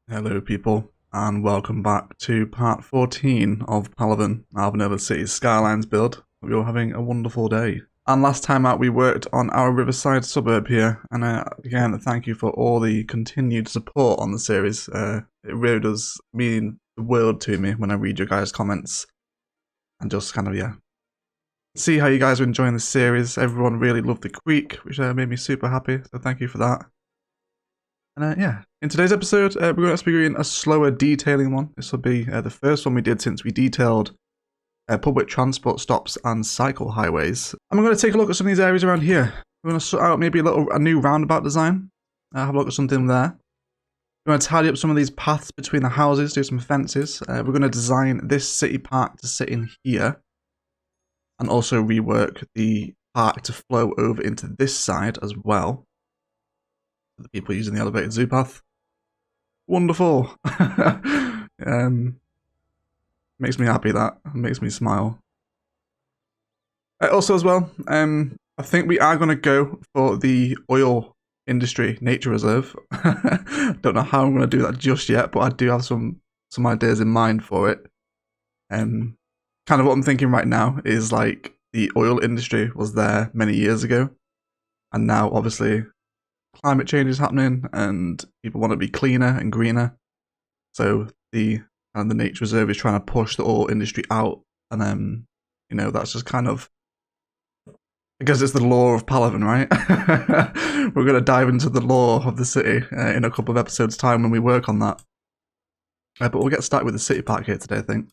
Hello people, and welcome back to part 14 of Palaven. I have another Cities Skylines build. Hope you're having a wonderful day. And last time out we worked on our riverside suburb here, and again thank you for all the continued support on the series. It really does mean the world to me when I read your guys' comments and just kind of, see how you guys are enjoying the series. Everyone really loved the creek, which made me super happy, so thank you for that. And in today's episode, we're going to be doing a slower detailing one. This will be the first one we did since we detailed public transport stops and cycle highways. And we're going to take a look at some of these areas around here. We're going to sort out maybe a new roundabout design. Have a look at something there. We're going to tidy up some of these paths between the houses, do some fences. We're going to design this city park to sit in here. And also rework the park to flow over into this side as well. The people using the elevated zoo path. Wonderful. Makes me happy, that makes me smile. Also as well, I think we are going to go for the oil industry nature reserve. Don't know how I'm going to do that just yet, but I do have some ideas in mind for it. Kind of what I'm thinking right now is like the oil industry was there many years ago, and now obviously climate change is happening and people want to be cleaner and greener, so the nature reserve is trying to push the oil industry out. And that's just kind of, I guess it's the law of Palaven, right? We're going to dive into the law of the city in a couple of episodes time when we work on that, but we'll get started with the city park here today, I think.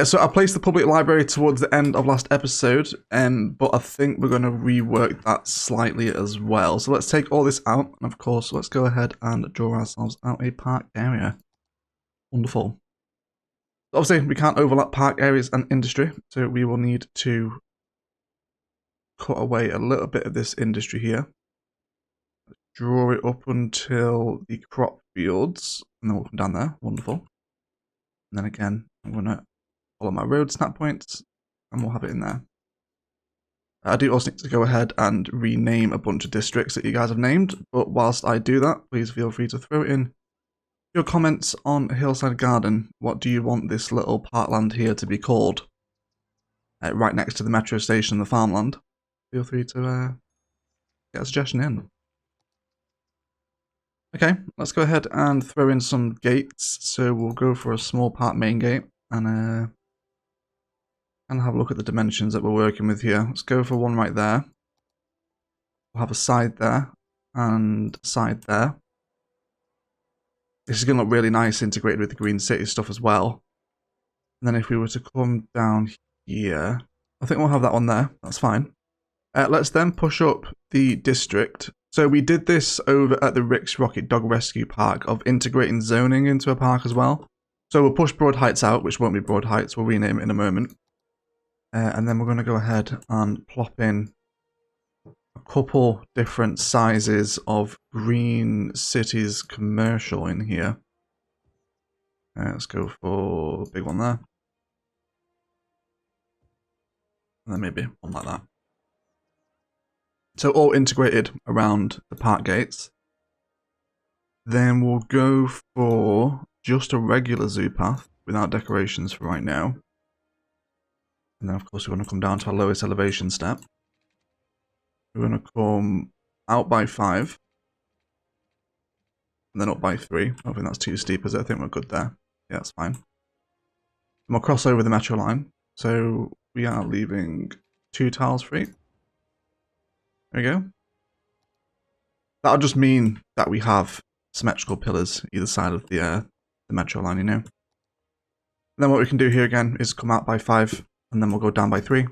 So I placed the public library towards the end of last episode, but I think we're going to rework that slightly as well. So let's take all this out, and of course, let's go ahead and draw ourselves out a park area. Wonderful. Obviously, we can't overlap park areas and industry, so we will need to cut away a little bit of this industry here. Draw it up until the crop fields, and then we'll come down there. Wonderful. And then again, I'm going to follow my road snap points, and we'll have it in there. I do also need to go ahead and rename a bunch of districts that you guys have named, but whilst I do that, please feel free to throw in your comments on Hillside Garden. What do you want this little parkland here to be called? Right next to the metro station and the farmland. Feel free to get a suggestion in. Okay, let's go ahead and throw in some gates. So we'll go for a small park main gate, and have a look at the dimensions that we're working with here. Let's go for one right there. We'll have a side there and a side there. This is going to look really nice integrated with the green city stuff as well. And then if we were to come down here, I think we'll have that one there. That's fine. Let's then push up the district. So we did this over at the Rick's Rocket Dog Rescue Park of integrating zoning into a park as well. So we'll push Broad Heights out, which won't be Broad Heights. We'll rename it in a moment. And then we're going to go ahead and plop in a couple different sizes of green cities commercial in here. Let's go for a big one there. And then maybe one like that. So all integrated around the park gates. Then we'll go for just a regular zoo path without decorations for right now. And then of course we're going to come down to our lowest elevation step. We're going to come out by 5. And then up by 3. I don't think that's too steep, is it? I think we're good there. Yeah, that's fine. And we'll cross over the metro line. So we are leaving 2 tiles free. There we go. That'll just mean that we have symmetrical pillars either side of the metro line, And then what we can do here again is come out by 5. And then we'll go down by 3. And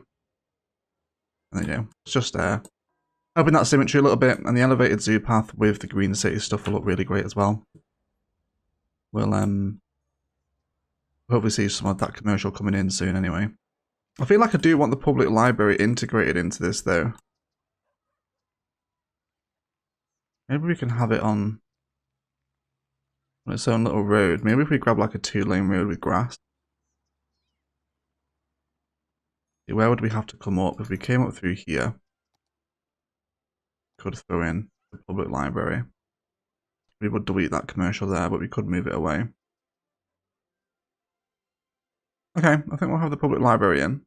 there you go. It's just helping that symmetry a little bit. And the elevated zoo path with the green city stuff will look really great as well. We'll hopefully see some of that commercial coming in soon anyway. I feel like I do want the public library integrated into this though. Maybe we can have it on its own little road. Maybe if we grab like a 2-lane road with grass. Where would we have to come up? If we came up through here, could throw in the public library. we would delete that commercial there, but we could move it away. Okay, I think we'll have the public library in.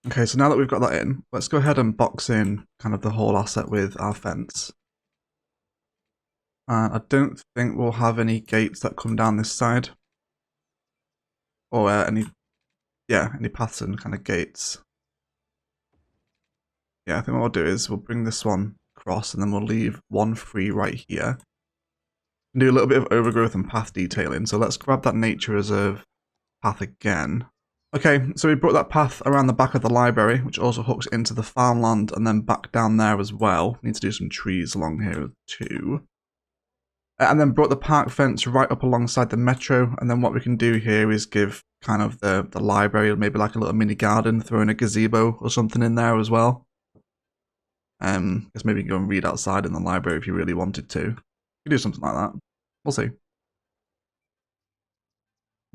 Okay, so now that we've got that in, let's go ahead and box in kind of the whole asset with our fence. And I don't think we'll have any gates that come down this side. Or any paths and kind of gates. Yeah, I think what we'll do is we'll bring this one across and then we'll leave one free right here. And do a little bit of overgrowth and path detailing. So let's grab that nature reserve path again. Okay, so we brought that path around the back of the library, which also hooks into the farmland and then back down there as well. Need to do some trees along here too. And then brought the park fence right up alongside the metro, and then what we can do here is give kind of the library maybe like a little mini garden, throw in a gazebo or something in there as well. Guess maybe you can go and read outside in the library if you really wanted to. You could do something like that. We'll see.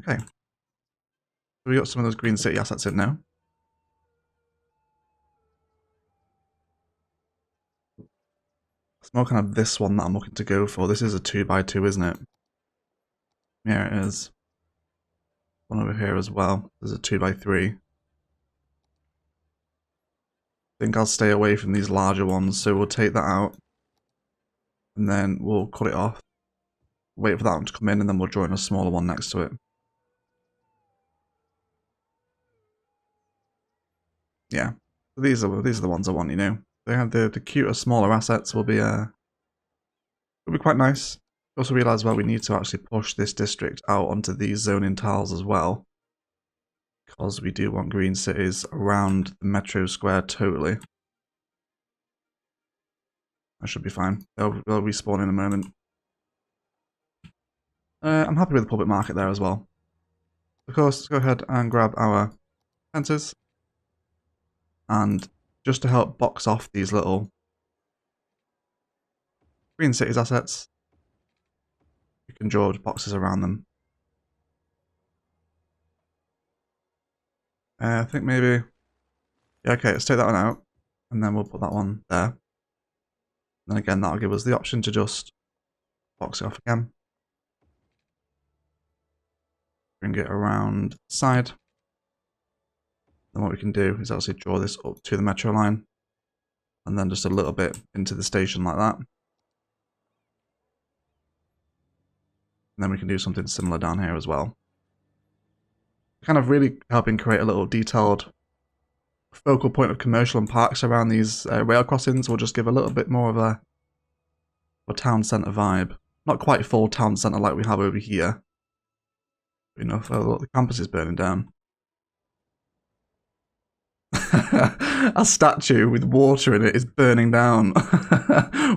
Okay. So we got some of those green city assets in now. It's more kind of this one that I'm looking to go for. This is a 2x2, isn't it? Yeah, it is. One over here as well. There's a 2x3. I think I'll stay away from these larger ones, so we'll take that out. And then we'll cut it off. Wait for that one to come in, and then we'll join a smaller one next to it. Yeah, so these are the ones I want, you know. They have the cuter, smaller assets will be quite nice. Also realise, well, we need to actually push this district out onto these zoning tiles as well, because we do want green cities around the metro square totally. That should be fine. They'll respawn in a moment. I'm happy with the public market there as well. Of course, let's go ahead and grab our fences. And just to help box off these little green cities assets, you can draw boxes around them. I think maybe... Yeah, okay, let's take that one out. And then we'll put that one there. And then again, that'll give us the option to just box it off again. Bring it around the side. Then what we can do is actually draw this up to the metro line. And then just a little bit into the station like that. And then we can do something similar down here as well. Kind of really helping create a little detailed focal point of commercial and parks around these rail crossings. Will just give a little bit more of a town centre vibe. Not quite full town centre like we have over here. But, you know, look, the campus is burning down. A statue with water in it is burning down.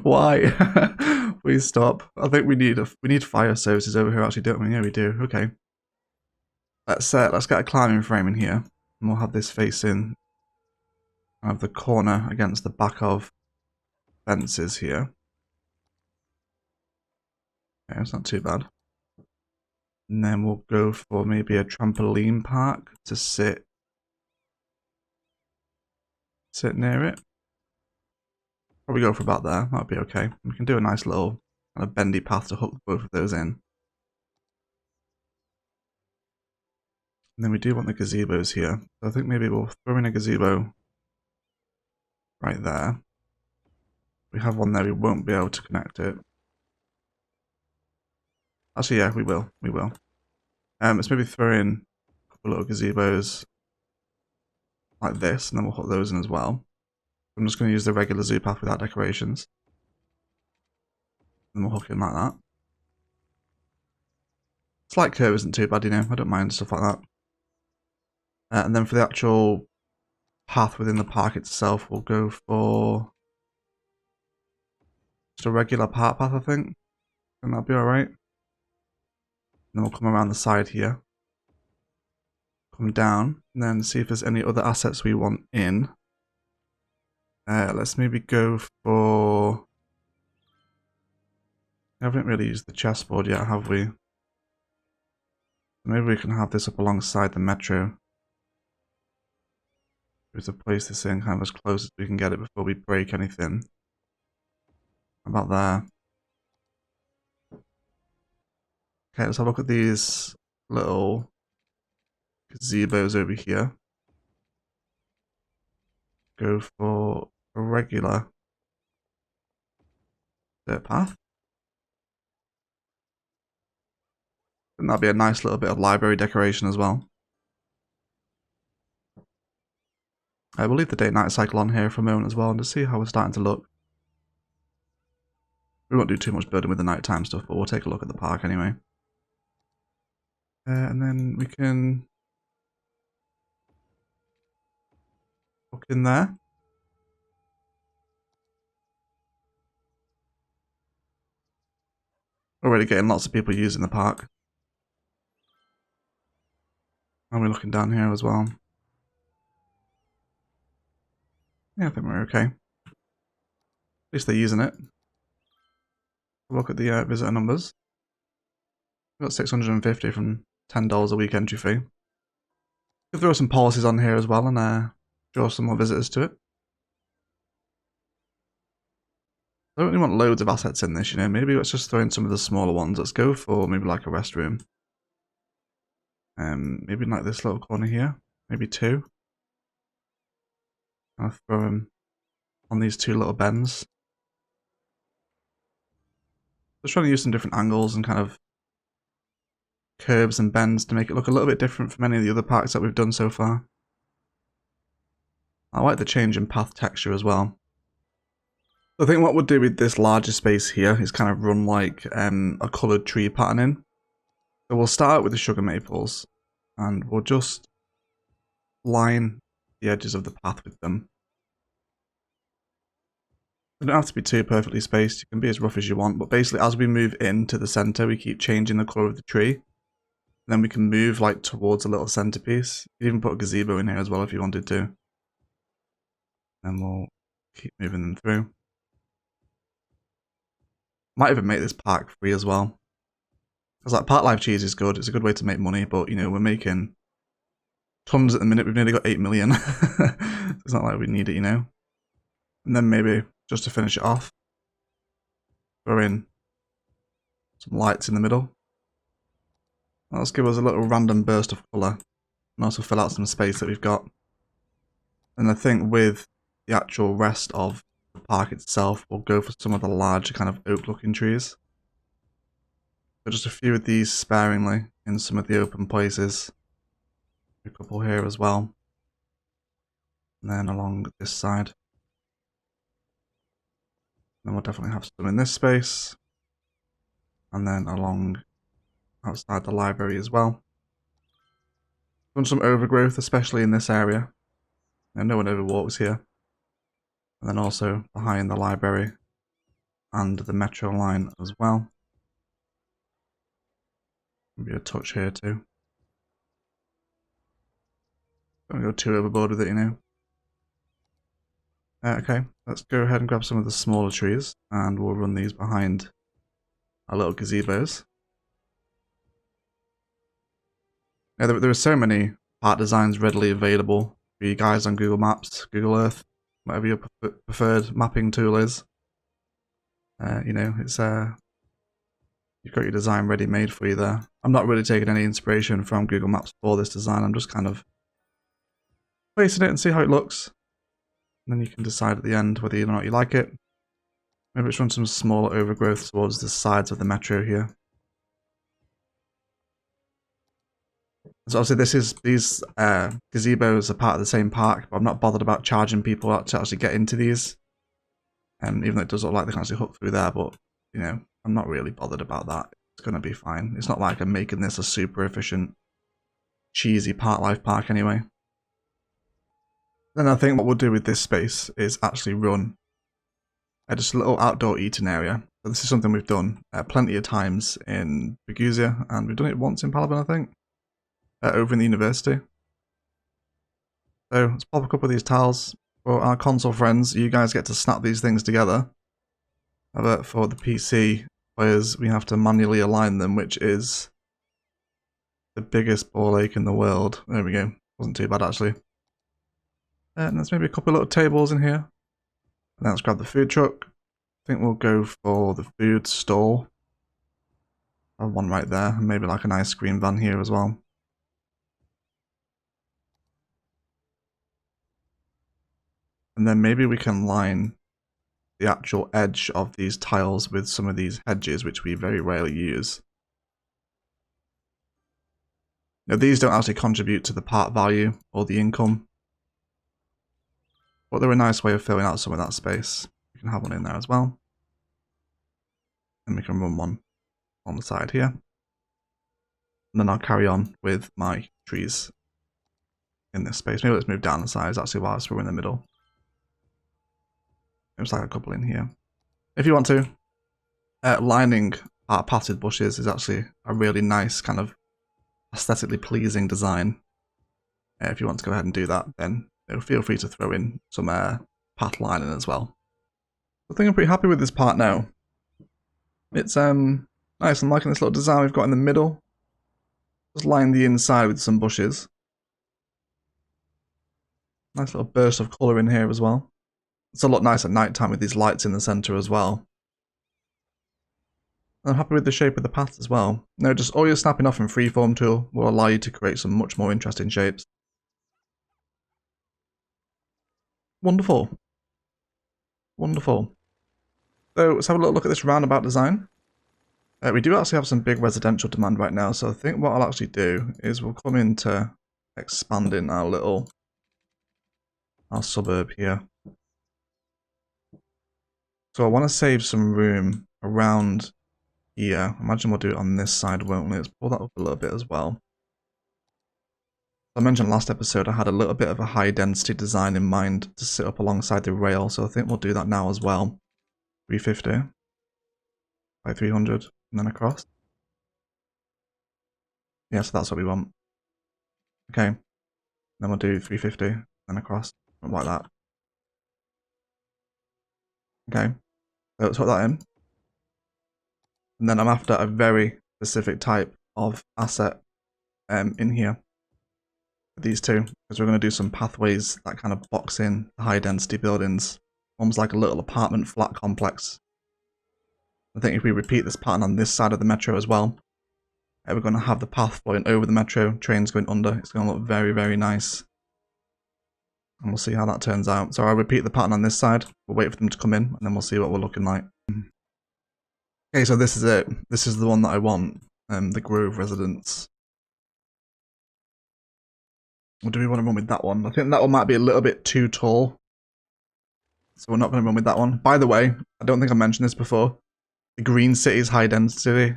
Why? Please stop. I think we need fire services over here actually, don't we? Yeah, we do. Okay. Let's get a climbing frame in here, and we'll have this facing kind of the corner against the back of fences here. Okay, it's not too bad. And then we'll go for maybe a trampoline park to sit near it. Probably go for about there. That'll be okay. We can do a nice little kind of bendy path to hook both of those in. And then we do want the gazebos here. So I think maybe we'll throw in a gazebo right there. We have one there, we won't be able to connect it. Actually, yeah, we will. Let's maybe throw in a couple little gazebos like this, and then we'll hook those in as well. I'm just going to use the regular zoo path without decorations. And we'll hook in like that. Slight curve isn't too bad, you know, I don't mind stuff like that. And then for the actual path within the park itself, we'll go for just a regular park path, I think. And that'll be alright. Then we'll come around the side here. Come down, and then see if there's any other assets we want in. Let's maybe go for... I haven't really used the chessboard yet, have we? Maybe we can have this up alongside the metro. Just to place this in kind of as close as we can get it before we break anything. How about there? Okay, let's have a look at these little gazebos over here. Go for a regular dirt path. And that'll be a nice little bit of library decoration as well. I will leave the day-night cycle on here for a moment as well, and to see how we're starting to look. We won't do too much building with the nighttime stuff, but we'll take a look at the park anyway. And then we can look in there. Already getting lots of people using the park. And we're looking down here as well. Yeah, I think we're okay. At least they're using it. Look at the visitor numbers. We've got 650 from $10 a week entry fee. We'll throw some policies on here as well and draw some more visitors to it. I don't really want loads of assets in this, you know. Maybe let's just throw in some of the smaller ones. Let's go for maybe like a restroom. Maybe like this little corner here. Maybe two. I'll throw them on these two little bends. Just trying to use some different angles and kind of curves and bends to make it look a little bit different from any of the other parks that we've done so far. I like the change in path texture as well. I think what we'll do with this larger space here is kind of run like a coloured tree pattern in. So we'll start with the sugar maples and we'll just line the edges of the path with them. They don't have to be too perfectly spaced, you can be as rough as you want, but basically as we move into the centre we keep changing the colour of the tree. Then we can move like towards a little centrepiece. You can even put a gazebo in here as well if you wanted to. Then we'll keep moving them through. Might even make this park free as well. Because like Park Life Cheese is good, it's a good way to make money, but you know, we're making tons at the minute, we've nearly got 8 million. It's not like we need it, you know. And then maybe, just to finish it off, throw in some lights in the middle. Let's give us a little random burst of colour, and also fill out some space that we've got. And I think with the actual rest of the park itself, we'll go for some of the larger kind of oak looking trees. So just a few of these sparingly in some of the open places. A couple here as well. And then along this side. Then we'll definitely have some in this space. And then along outside the library as well. Done some overgrowth, especially in this area. And no one ever walks here. And then also behind the library and the metro line as well. Maybe a touch here too. Don't go too overboard with it, you know. Okay, let's go ahead and grab some of the smaller trees and we'll run these behind our little gazebos. Now, there are so many park designs readily available for you guys on Google Maps, Google Earth, whatever your preferred mapping tool is. You know, it's you've got your design ready made for you there. I'm not really taking any inspiration from Google Maps for this design. I'm just kind of placing it and see how it looks. And then you can decide at the end whether or not you like it. Maybe let's run some smaller overgrowth towards the sides of the metro here. So obviously these gazebos are part of the same park, but I'm not bothered about charging people out to actually get into these. Even though it does look like they can actually hook through there, but you know, I'm not really bothered about that. It's gonna be fine. It's not like I'm making this a super efficient, cheesy park life park anyway. Then I think what we'll do with this space is actually run just a little outdoor eating area. So this is something we've done plenty of times in Bergusia, and we've done it once in Palaven, I think. Over in the university. So let's pop a couple of these tiles for our console friends. You guys get to snap these things together. But for the PC players, we have to manually align them, which is the biggest ball lake in the world. There we go. Wasn't too bad actually. And there's maybe a couple of little tables in here. And then let's grab the food truck. I think we'll go for the food stall. I have one right there, and maybe like an ice cream van here as well. And then maybe we can line the actual edge of these tiles with some of these hedges, which we very rarely use. Now, these don't actually contribute to the part value or the income, but they're a nice way of filling out some of that space. We can have one in there as well. And we can run one on the side here. And then I'll carry on with my trees in this space. Maybe let's move down the size actually whilst we're in the middle. There's like a couple in here. If you want to, lining our passive bushes is actually a really nice kind of aesthetically pleasing design. If you want to go ahead and do that, then feel free to throw in some path lining as well. I think I'm pretty happy with this part now. It's nice. I'm liking this little design we've got in the middle. Just line the inside with some bushes. Nice little burst of colour in here as well. It's a lot nicer at night time with these lights in the centre as well. I'm happy with the shape of the path as well. Now, just all your snapping off and freeform tool will allow you to create some much more interesting shapes. Wonderful. Wonderful. So let's have a little look at this roundabout design. We do actually have some big residential demand right now, so I think what I'll actually do is we'll come into expanding our suburb here. So I want to save some room around here. Imagine we'll do it on this side, won't we? Let's pull that up a little bit as well. I mentioned last episode I had a little bit of a high density design in mind to sit up alongside the rail, so I think we'll do that now as well. 350 by 300 and then across. Yeah, so that's what we want. Okay, then we'll do 350 and across, like that. Okay, so let's put that in. And then I'm after a very specific type of asset in here. These two, because we're going to do some pathways that kind of box in the high density buildings, almost like a little apartment flat complex. I think if we repeat this pattern on this side of the metro as well, we're going to have the path flowing over the metro, trains going under. It's going to look very, very nice. And we'll see how that turns out. So I'll repeat the pattern on this side. We'll wait for them to come in, and then we'll see what we're looking like. Okay, so this is it. This is the one that I want, the Grove residence. Or do we want to run with that one? I think that one might be a little bit too tall. So we're not going to run with that one. By the way, I don't think I mentioned this before. The Green Cities high density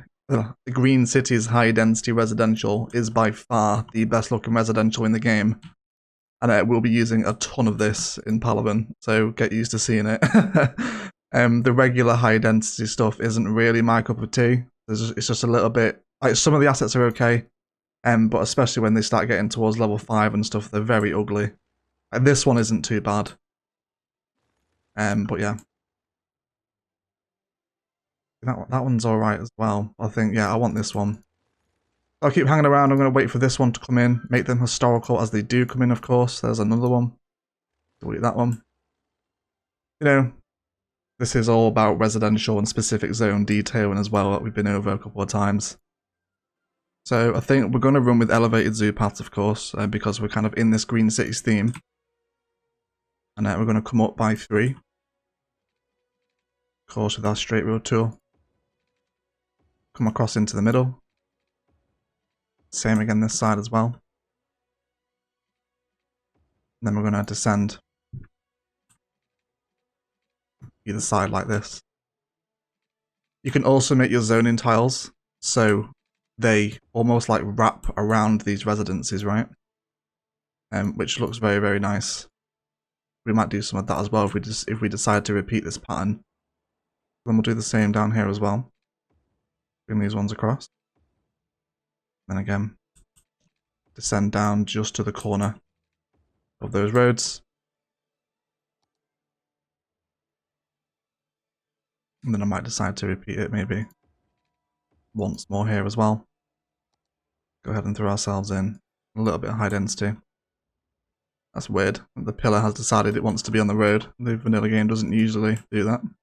residential is by far the best looking residential in the game. And we'll be using a ton of this in Palaven, so get used to seeing it. The regular high density stuff isn't really my cup of tea. It's just a little bit, like some of the assets are okay, but especially when they start getting towards level 5 and stuff, they're very ugly. This one isn't too bad. But yeah. That one's alright as well. I think, yeah, I want this one. I'll keep hanging around. I'm going to wait for this one to come in. Make them historical as they do come in, of course. There's another one. Delete that one. You know, this is all about residential and specific zone detailing as well that we've been over a couple of times. So I think we're going to run with elevated zoo paths, of course, because we're kind of in this Green Cities theme. And we're going to come up by 3. Of course, with our straight road tool. Come across into the middle. Same again this side as well. And then we're going to descend either side like this. You can also make your zoning tiles so they almost like wrap around these residences, right? Which looks very, very nice. We might do some of that as well if we decide to repeat this pattern. Then we'll do the same down here as well. Bring these ones across. Then again, descend down just to the corner of those roads. And then I might decide to repeat it maybe once more here as well. Go ahead and throw ourselves in a little bit of high density. That's weird. The pillar has decided it wants to be on the road. The vanilla game doesn't usually do that. And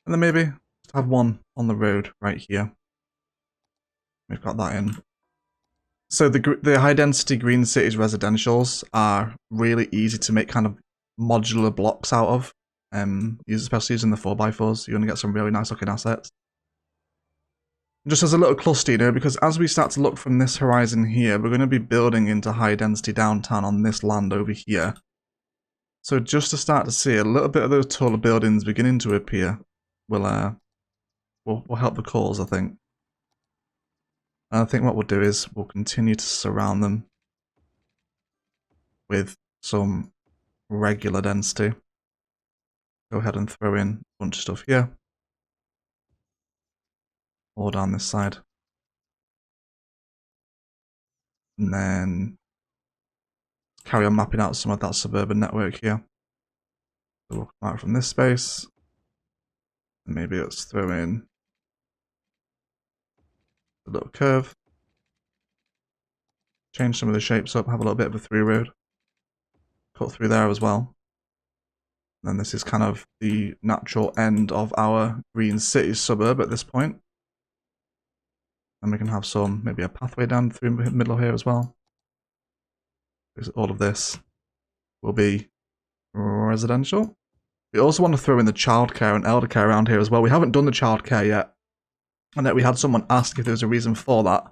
then maybe just have one on the road right here. We've got that in. So the high density green cities residentials are really easy to make kind of modular blocks out of. Especially using the 4x4s, you're going to get some really nice looking assets. Just as a little cluster, you know, because as we start to look from this horizon here, we're going to be building into high density downtown on this land over here. So just to start to see a little bit of those taller buildings beginning to appear will help the cause, I think. And I think what we'll do is we'll continue to surround them with some regular density. Go ahead and throw in a bunch of stuff here. Or down this side. And then carry on mapping out some of that suburban network here. So we'll come out from this space. And maybe let's throw in a little curve. Change some of the shapes up, have a little bit of a through road. Cut through there as well. And then this is kind of the natural end of our green city suburb at this point. And we can have some, maybe a pathway down through the middle here as well. Because all of this will be residential. We also want to throw in the childcare and elder care around here as well. We haven't done the childcare yet. And that we had someone ask if there was a reason for that.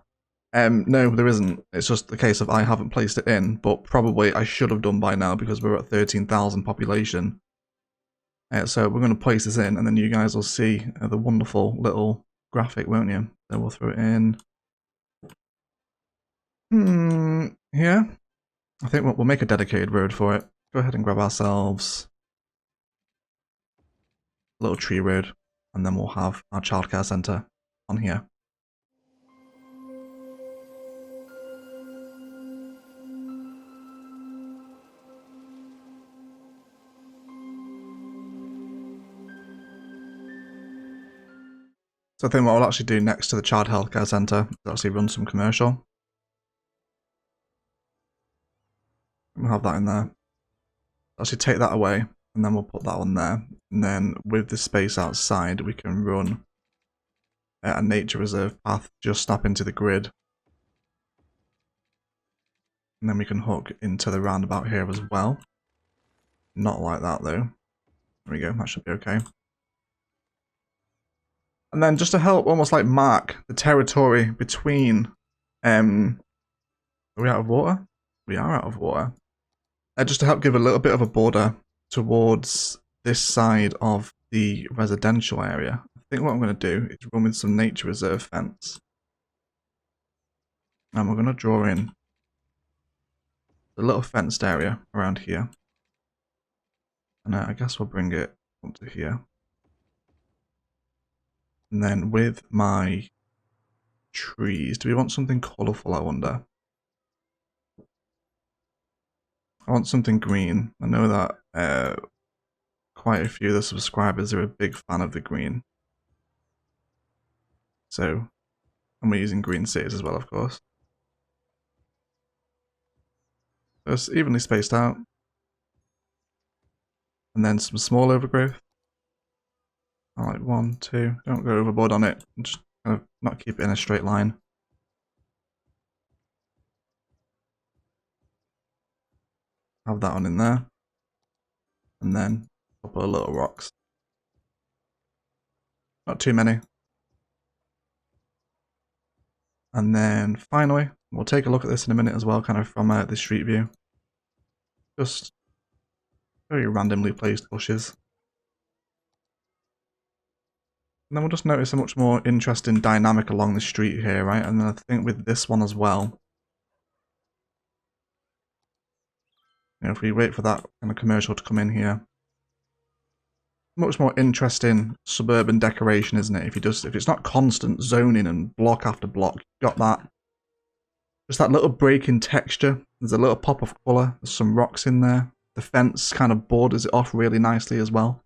No, there isn't. It's just the case of I haven't placed it in, but probably I should have done by now because we're at 13,000 population. So we're going to place this in, and then you guys will see the wonderful little graphic, won't you? So we'll throw it in. Here. I think we'll make a dedicated road for it. Go ahead and grab ourselves a little tree road, and then we'll have our childcare centre on here. So I think what I'll actually do next to the child healthcare centre is actually run some commercial. We'll have that in there. Actually take that away, and then we'll put that on there. And then with the space outside, we can run a nature reserve path just up into the grid. And then we can hook into the roundabout here as well. Not like that though. There we go, that should be okay. And then just to help almost like mark the territory between, are we out of water? We are out of water. Just to help give a little bit of a border towards this side of the residential area. I think what I'm going to do is run with some nature reserve fence. And we're going to draw in a little fenced area around here. And I guess we'll bring it up to here. And then with my trees, do we want something colourful, I wonder? I want something green. I know that quite a few of the subscribers are a big fan of the green. So, and we're using green cities as well, of course. So it's evenly spaced out. And then some small overgrowth. Like 1, 2. Don't go overboard on it. Just kind of not keep it in a straight line. Have that one in there. And then a couple of little rocks. Not too many. And then finally, we'll take a look at this in a minute as well, kind of from the street view. Just very randomly placed bushes. And then we'll just notice a much more interesting dynamic along the street here, right? And then I think with this one as well, you know, if we wait for that kind of commercial to come in here, much more interesting suburban decoration, isn't it? If it's not constant zoning and block after block, you've got that, just that little break in texture. There's a little pop of colour. There's some rocks in there. The fence kind of borders it off really nicely as well.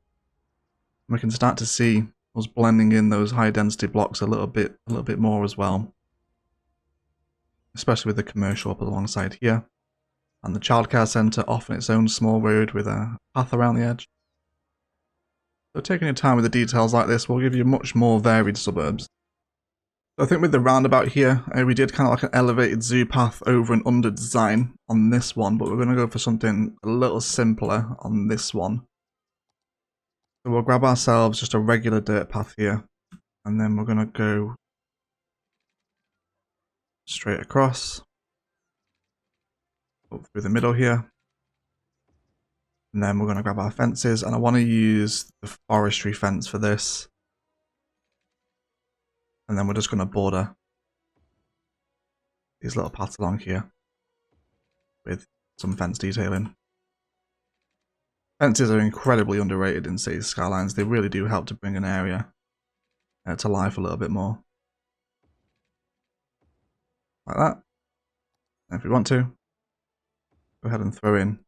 And we can start to see us blending in those high density blocks a little bit more as well. especially with the commercial up alongside here. And the childcare centre off in its own small road with a path around the edge. So taking your time with the details like this will give you much more varied suburbs. So I think with the roundabout here, we did kind of like an elevated zoo path over and under design on this one, but we're going to go for something a little simpler on this one. So we'll grab ourselves just a regular dirt path here, and then we're going to go straight across, up through the middle here. And then we're going to grab our fences, and I want to use the forestry fence for this. And then we're just going to border these little paths along here with some fence detailing. Fences are incredibly underrated in Cities Skylines. They really do help to bring an area to life a little bit more. Like that. And if we want to, go ahead and throw in...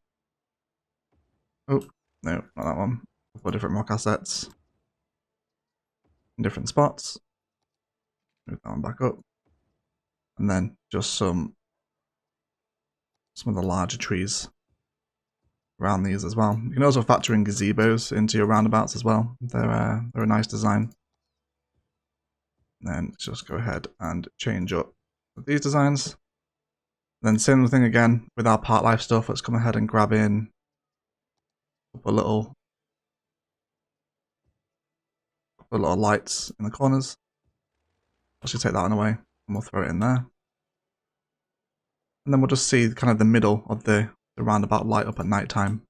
Oh, no, not that one. A couple of different rock assets in different spots. Move that one back up. And then just some of the larger trees around these as well. You can also factor in gazebos into your roundabouts as well. They're a nice design. And then just go ahead and change up these designs. Then same thing again with our park life stuff. Let's come ahead and grab in a couple of little lights in the corners. I'll just take that one away and we'll throw it in there. And then we'll just see kind of the middle of the roundabout light up at night time.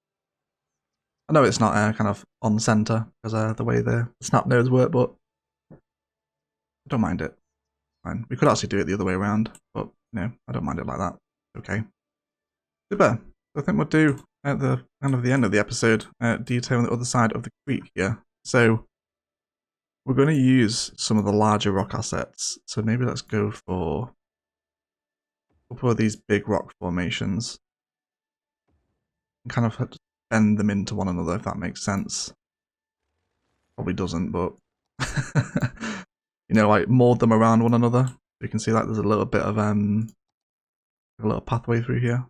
I know it's not kind of on center because the way the snap nodes work, but I don't mind it. Fine. We could actually do it the other way around, but no, I don't mind it like that. Okay. Super. So I think we'll do at the kind of the end of the episode detailing the other side of the creek here. So we're going to use some of the larger rock assets. So maybe let's go for a couple of these big rock formations and kind of bend them into one another, if that makes sense. Probably doesn't, but you know, like mold them around one another. You can see like there's a little bit of a little pathway through here.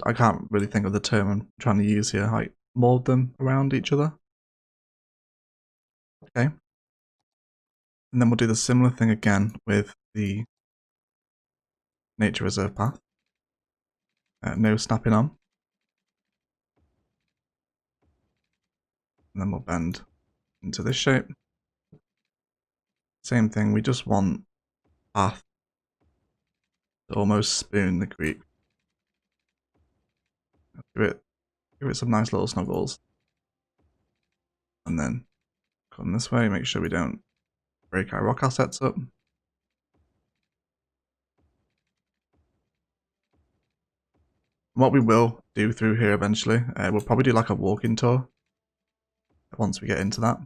I can't really think of the term I'm trying to use here. Like mold them around each other. Okay. And then we'll do the similar thing again with the nature reserve path. No snapping on. And then we'll bend into this shape. Same thing, we just want path to almost spoon the creek. Give it some nice little snuggles. And then come this way, make sure we don't break our rock assets up. What we will do through here eventually, we'll probably do like a walking tour once we get into that.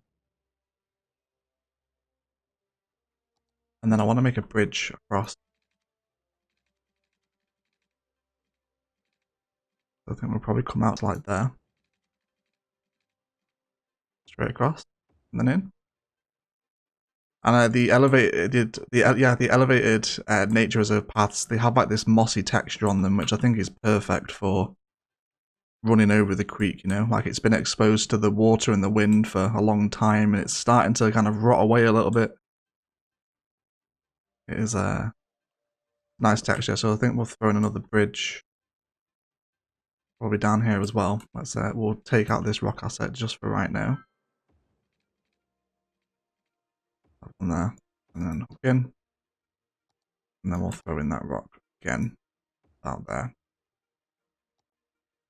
And then I want to make a bridge across. I think we'll probably come out like there. Straight across, and then in. And the elevated nature reserve paths, they have like this mossy texture on them, which I think is perfect for running over the creek, you know, like it's been exposed to the water and the wind for a long time and it's starting to kind of rot away a little bit. It is a nice texture, so I think we'll throw in another bridge probably down here as well. Let's we'll take out this rock asset just for right now. Up on there, and then hook in, and then we'll throw in that rock again out there.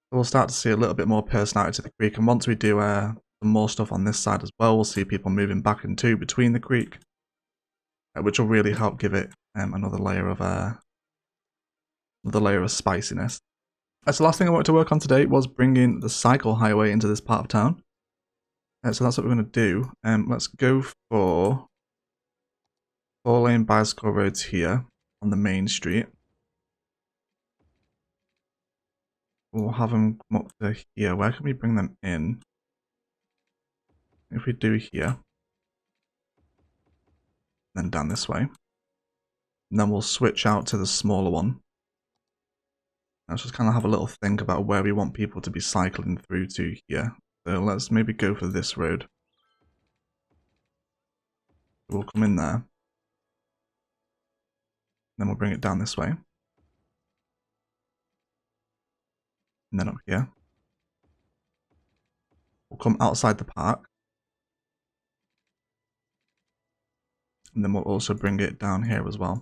So we'll start to see a little bit more personality to the creek, and once we do some more stuff on this side as well, we'll see people moving back and to between the creek, which will really help give it another layer of spiciness. So the last thing I wanted to work on today was bringing the cycle highway into this part of town. So that's what we're going to do. Let's go for 4-lane bicycle roads here on the main street. We'll have them come up to here. Where can we bring them in? If we do here, then down this way. And then we'll switch out to the smaller one. Let's just kind of have a little think about where we want people to be cycling through to here. So let's maybe go for this road. We'll come in there. Then we'll bring it down this way. And then up here. We'll come outside the park. And then we'll also bring it down here as well.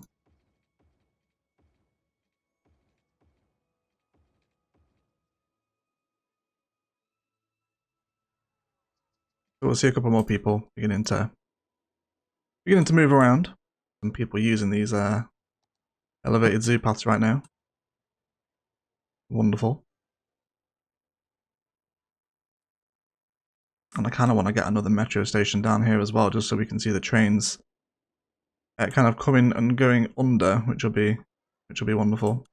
So we'll see a couple more people beginning to move around. Some people using these elevated zoo paths right now. Wonderful. And I kind of want to get another metro station down here as well, just so we can see the trains kind of coming and going under, which will be wonderful.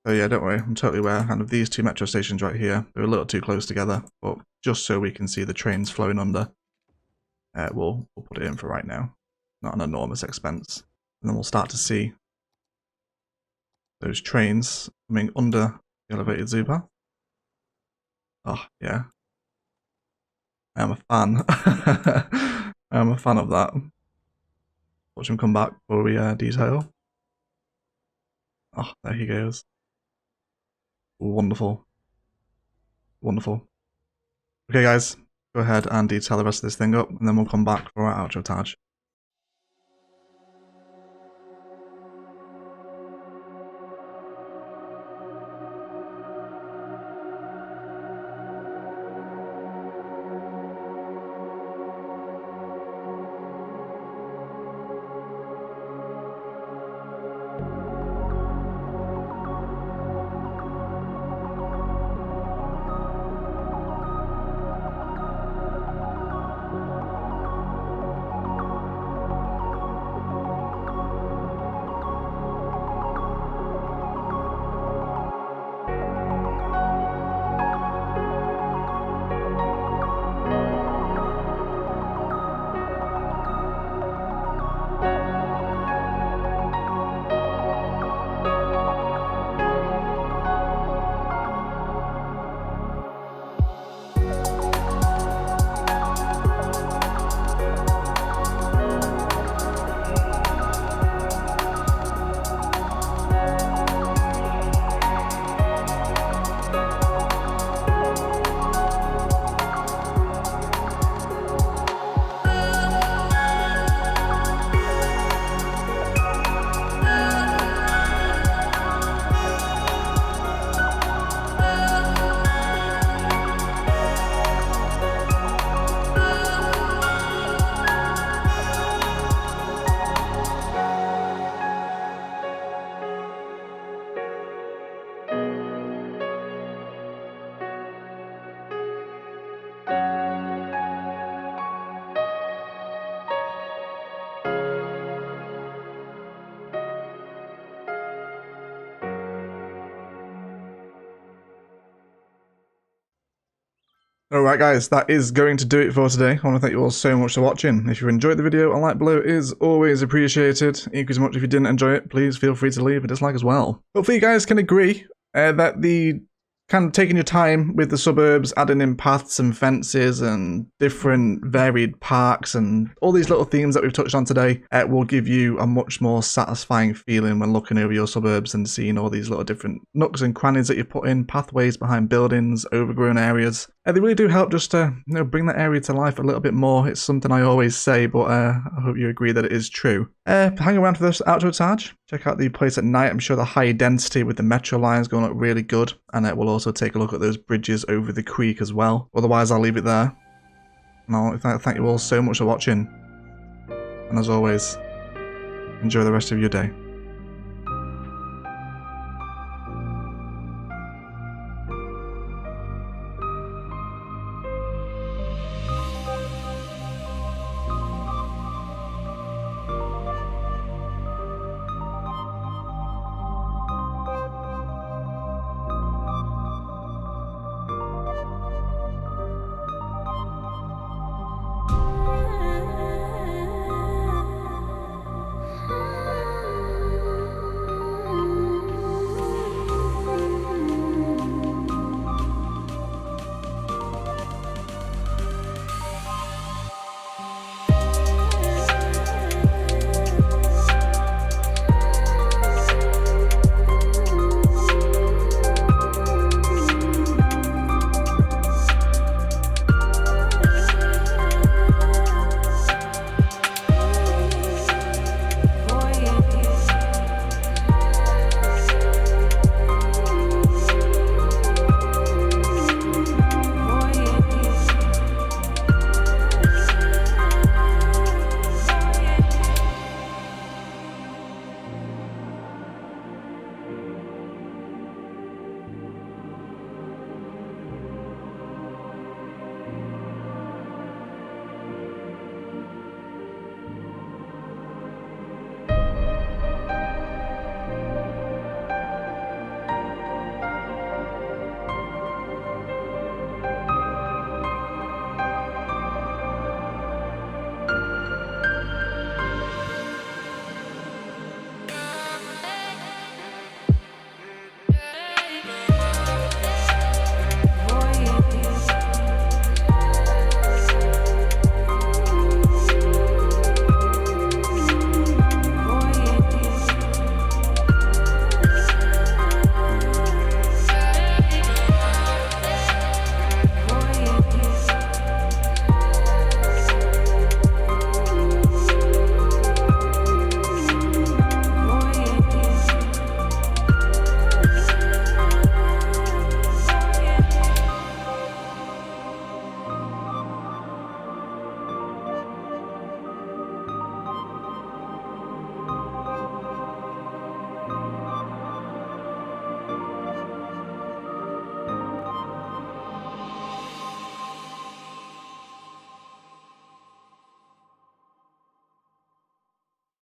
So yeah, don't worry, I'm totally aware. Kind of these two metro stations right here, they're a little too close together, but just so we can see the trains flowing under, we'll put it in for right now. Not an enormous expense. And then we'll start to see those trains coming under the elevated zoo path. Oh yeah, I am a fan. I am a fan of that. Watch him come back before we detail. Oh, there he goes. Wonderful. Wonderful. Okay guys, go ahead and detail the rest of this thing up, and then we'll come back for our outro tag. Alright guys, that is going to do it for today. I want to thank you all so much for watching. If you enjoyed the video, a like below is always appreciated. Equally as much if you didn't enjoy it, please feel free to leave a dislike as well. Hopefully you guys can agree that the kind of taking your time with the suburbs, adding in paths and fences and different varied parks and all these little themes that we've touched on today will give you a much more satisfying feeling when looking over your suburbs and seeing all these little different nooks and crannies that you put in, pathways behind buildings, overgrown areas. They really do help just to bring that area to life a little bit more. It's something I always say, but I hope you agree that it is true. Hang around for this outro tag. Check out the place at night. I'm sure the high density with the metro lines going to look really good. And we'll also take a look at those bridges over the creek as well. Otherwise, I'll leave it there. And I'll thank you all so much for watching. And as always, enjoy the rest of your day.